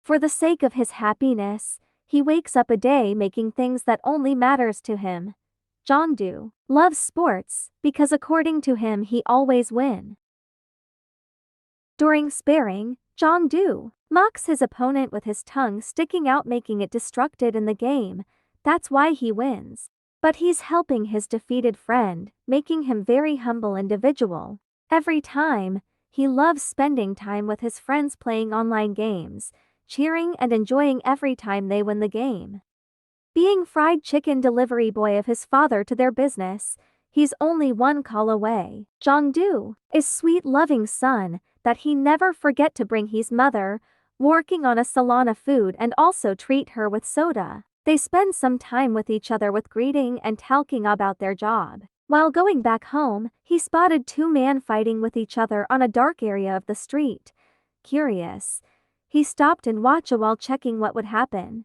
For the sake of his happiness, he wakes up a day making things that only matters to him. Jong-do loves sports because according to him he always win. During sparring, Jong-do mocks his opponent with his tongue sticking out, making it destructed in the game. That's why he wins. But he's helping his defeated friend, making him very humble individual. Every time, he loves spending time with his friends playing online games, cheering and enjoying every time they win the game. Being fried chicken delivery boy of his father to their business, he's only one call away. Jong-do is sweet loving son that he never forget to bring his mother, working on a salon of food, and also treat her with soda. They spend some time with each other with greeting and talking about their job. While going back home, he spotted two men fighting with each other on a dark area of the street. Curious, he stopped and watched while checking what would happen.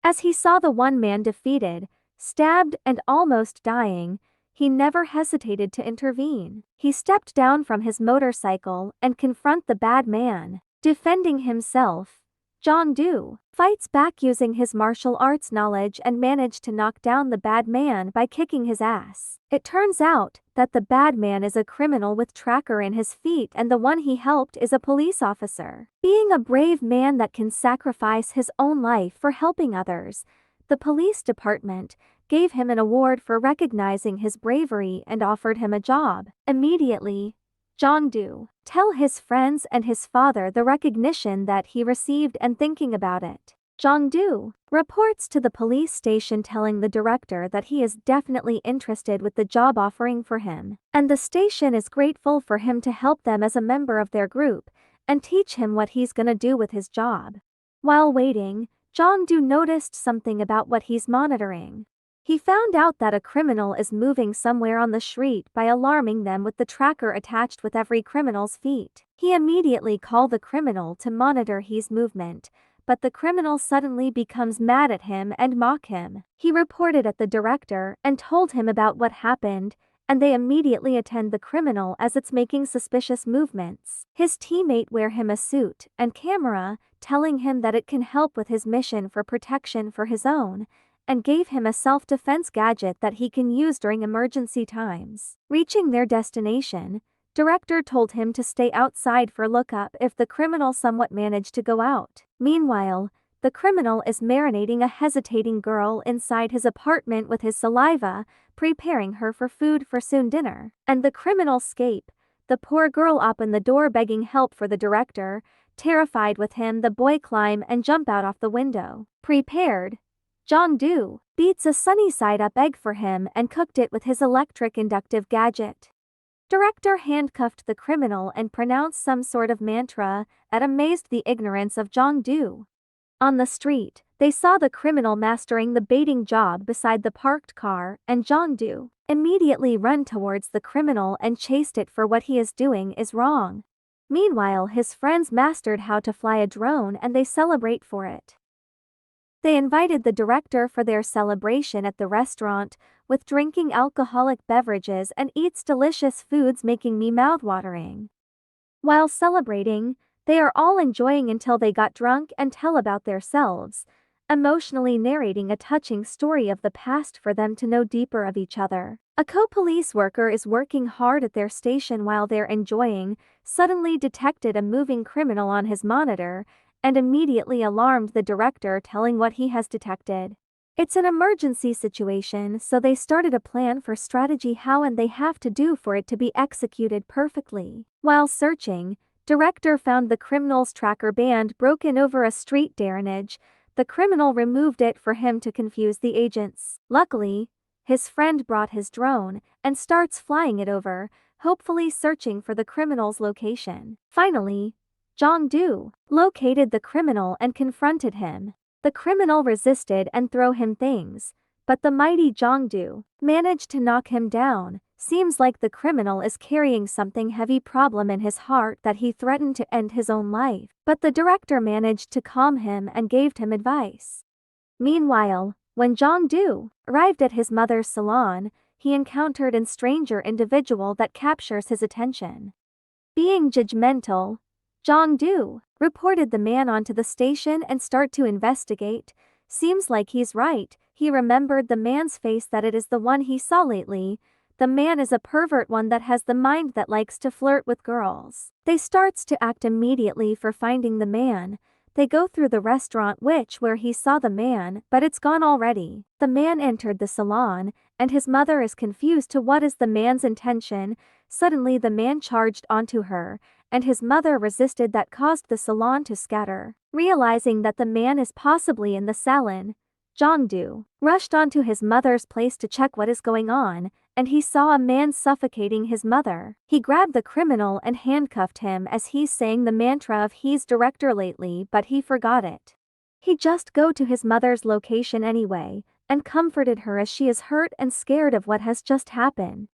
As he saw the one man defeated, stabbed and almost dying, he never hesitated to intervene. He stepped down from his motorcycle and confront the bad man. Defending himself, Jong-do fights back using his martial arts knowledge and managed to knock down the bad man by kicking his ass. It turns out that the bad man is a criminal with tracker in his feet, and the one he helped is a police officer. Being a brave man that can sacrifice his own life for helping others, the police department gave him an award for recognizing his bravery and offered him a job. Immediately, Jong-do tell his friends and his father the recognition that he received and thinking about it. Jong-do reports to the police station telling the director that he is definitely interested with the job offering for him, and the station is grateful for him to help them as a member of their group and teach him what he's gonna do with his job. While waiting, Jong-do noticed something about what he's monitoring. He found out that a criminal is moving somewhere on the street by alarming them with the tracker attached with every criminal's feet. He immediately called the criminal to monitor his movement, but the criminal suddenly becomes mad at him and mock him. He reported at the director and told him about what happened, and they immediately attend the criminal as it's making suspicious movements. His teammate wear him a suit and camera, telling him that it can help with his mission for protection for his own, and gave him a self-defense gadget that he can use during emergency times. Reaching their destination, director told him to stay outside for lookup if the criminal somewhat managed to go out. Meanwhile, the criminal is marinating a hesitating girl inside his apartment with his saliva, preparing her for food for soon dinner. And the criminal escape. The poor girl opened the door begging help for the director. Terrified with him, the boy climb and jump out off the window. Prepared, Jong-do beats a sunny-side-up egg for him and cooked it with his electric inductive gadget. Director handcuffed the criminal and pronounced some sort of mantra that amazed the ignorance of Jong-do. On the street, they saw the criminal mastering the baiting job beside the parked car, and Jong-do immediately run towards the criminal and chased it for what he is doing is wrong. Meanwhile, his friends mastered how to fly a drone and they celebrate for it. They invited the director for their celebration at the restaurant, with drinking alcoholic beverages and eats delicious foods, making me mouth-watering. While celebrating, they are all enjoying until they got drunk and tell about themselves, emotionally narrating a touching story of the past for them to know deeper of each other. A co-police worker is working hard at their station while they're enjoying, suddenly detected a moving criminal on his monitor, and immediately alarmed the director, telling what he has detected. It's an emergency situation, so they started a plan for strategy how and they have to do for it to be executed perfectly. While searching, director found the criminal's tracker band broken over a street drainage. The criminal removed it for him to confuse the agents. Luckily, his friend brought his drone and starts flying it over, hopefully searching for the criminal's location. Finally, Jong-do located the criminal and confronted him. The criminal resisted and threw him things, but the mighty Jong-do managed to knock him down. Seems like the criminal is carrying something heavy problem in his heart that he threatened to end his own life, but the director managed to calm him and gave him advice. Meanwhile, when Jong-do arrived at his mother's salon, he encountered a stranger individual that captures his attention. Being judgmental, Jong-do reported the man onto the station and start to investigate. Seems like he's right. He remembered the man's face, that it is the one he saw lately. The man is a pervert, one that has the mind that likes to flirt with girls. They starts to act immediately for finding the man. They go through the restaurant where he saw the man, but it's gone already. The man entered the salon, and his mother is confused to what is the man's intention. Suddenly the man charged onto her, and his mother resisted, that caused the salon to scatter. Realizing that the man is possibly in the salon, Jong-do rushed onto his mother's place to check what is going on, and he saw a man suffocating his mother. He grabbed the criminal and handcuffed him as he's saying the mantra of he's director lately, but he forgot it. He just go to his mother's location anyway, and comforted her as she is hurt and scared of what has just happened.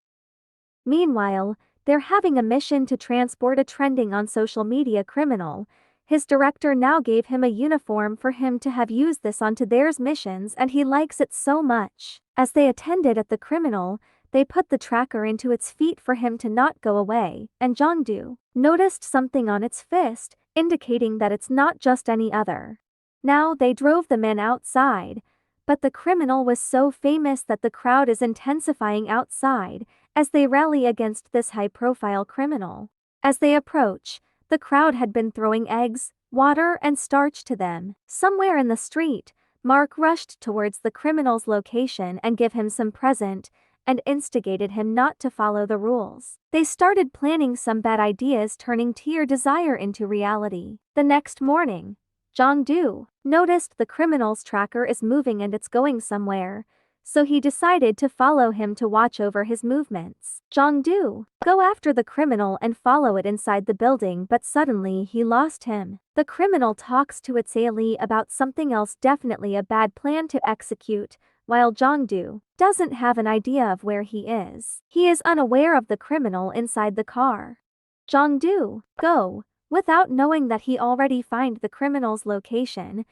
Meanwhile, they're having a mission to transport a trending on social media criminal. His director now gave him a uniform for him to have used this onto theirs missions, and he likes it so much. As they attended at the criminal, they put the tracker into its feet for him to not go away, and Jong-do noticed something on its fist, indicating that it's not just any other. Now they drove the men outside, but the criminal was so famous that the crowd is intensifying outside as they rally against this high-profile criminal. As they approach, the crowd had been throwing eggs, water, and starch to them. Somewhere in the street, Mark rushed towards the criminal's location and gave him some present, and instigated him not to follow the rules. They started planning some bad ideas, turning Tear desire into reality. The next morning, Jong-do noticed the criminal's tracker is moving and it's going somewhere, so he decided to follow him to watch over his movements. Jong-do go after the criminal and follow it inside the building, but suddenly he lost him. The criminal talks to its ally about something else, definitely a bad plan to execute, while Jong-do doesn't have an idea of where he is. He is unaware of the criminal inside the car. Jong-do go without knowing that he already find the criminal's location.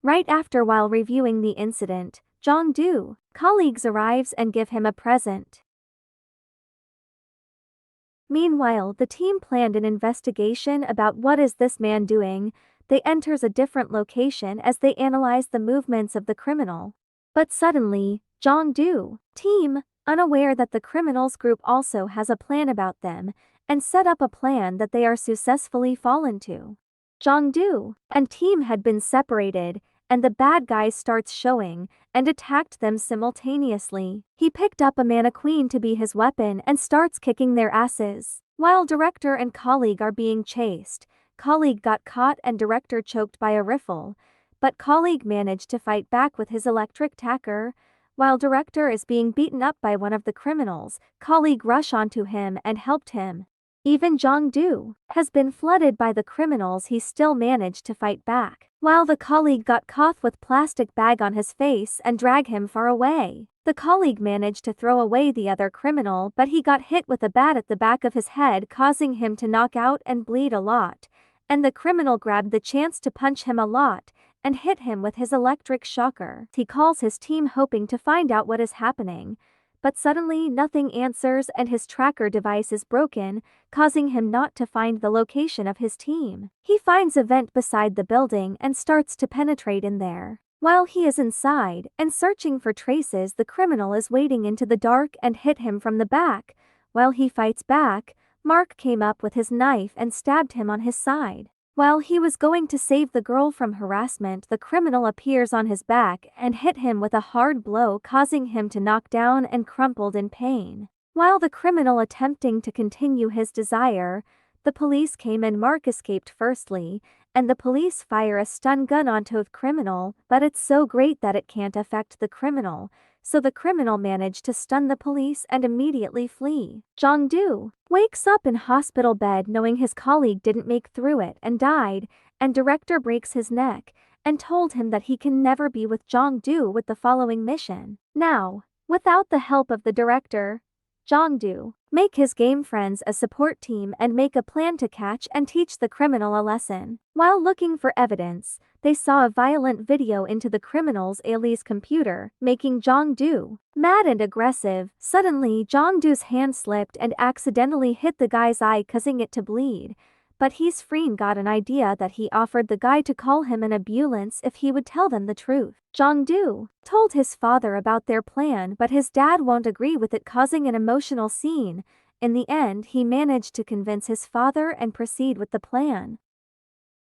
Right after, while reviewing the incident, Jong-do colleagues arrives and give him a present. Meanwhile, the team planned an investigation about what is this man doing. They enters a different location as they analyze the movements of the criminal. But suddenly, Jong-do team, unaware that the criminals group also has a plan about them, and set up a plan that they are successfully fallen to. Jong-do and team had been separated, and the bad guys starts showing and attacked them simultaneously. He picked up a mannequin to be his weapon and starts kicking their asses. While director and colleague are being chased, colleague got caught and director choked by a rifle, but colleague managed to fight back with his electric tacker. While director is being beaten up by one of the criminals, colleague rush onto him and helped him. Even Jong-do has been flooded by the criminals, he still managed to fight back. While the colleague got caught with plastic bag on his face and drag him far away. The colleague managed to throw away the other criminal, but he got hit with a bat at the back of his head, causing him to knock out and bleed a lot, and the criminal grabbed the chance to punch him a lot and hit him with his electric shocker. He calls his team hoping to find out what is happening, but suddenly nothing answers and his tracker device is broken, causing him not to find the location of his team. He finds a vent beside the building and starts to penetrate in there. While he is inside and searching for traces, the criminal is waiting into the dark and hit him from the back. While he fights back, Mark came up with his knife and stabbed him on his side. While he was going to save the girl from harassment, the criminal appears on his back and hit him with a hard blow, causing him to knock down and crumpled in pain. While the criminal attempting to continue his desire, the police came and Mark escaped firstly, and the police fire a stun gun onto the criminal, but it's so great that it can't affect the criminal, so the criminal managed to stun the police and immediately flee. Jong-do wakes up in hospital bed knowing his colleague didn't make through it and died, and director breaks his neck and told him that he can never be with Jong-do with the following mission. Now, without the help of the director, Jong-do make his game friends a support team and make a plan to catch and teach the criminal a lesson. While looking for evidence, they saw a violent video into the criminal's ally's computer, making Jong-do mad and aggressive. Suddenly, Jong-do's hand slipped and accidentally hit the guy's eye, causing it to bleed, but his friend got an idea that he offered the guy to call him an ambulance if he would tell them the truth. Jong-do told his father about their plan, but his dad won't agree with it, causing an emotional scene. In the end, he managed to convince his father and proceed with the plan.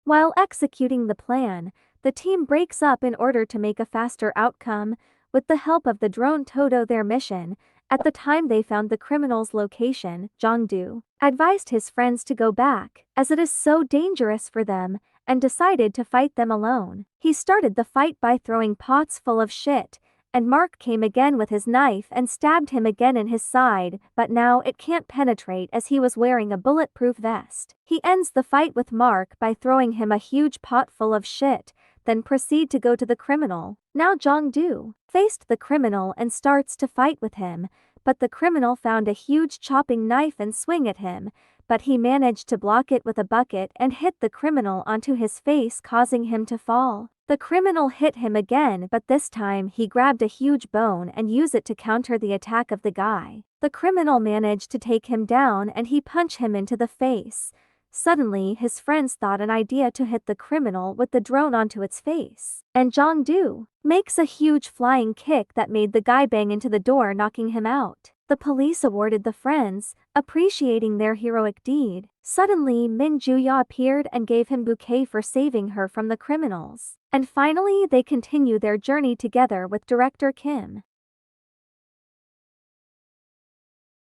While executing the plan, the team breaks up in order to make a faster outcome. With the help of the drone Todo their mission, at the time they found the criminal's location, Jong-do advised his friends to go back, as it is so dangerous for them, and decided to fight them alone. He started the fight by throwing pots full of shit, and Mark came again with his knife and stabbed him again in his side, but now it can't penetrate as he was wearing a bulletproof vest. He ends the fight with Mark by throwing him a huge pot full of shit, then proceed to go to the criminal. Now Jong-do faced the criminal and starts to fight with him, but the criminal found a huge chopping knife and swing at him, but he managed to block it with a bucket and hit the criminal onto his face, causing him to fall. The criminal hit him again, but this time he grabbed a huge bone and used it to counter the attack of the guy. The criminal managed to take him down and he punched him into the face. Suddenly his friends thought an idea to hit the criminal with the drone onto its face, and Jong-do makes a huge flying kick that made the guy bang into the door, knocking him out. The police awarded the friends, appreciating their heroic deed. Suddenly Min Ju-ya appeared and gave him bouquet for saving her from the criminals. And finally they continue their journey together with director Kim.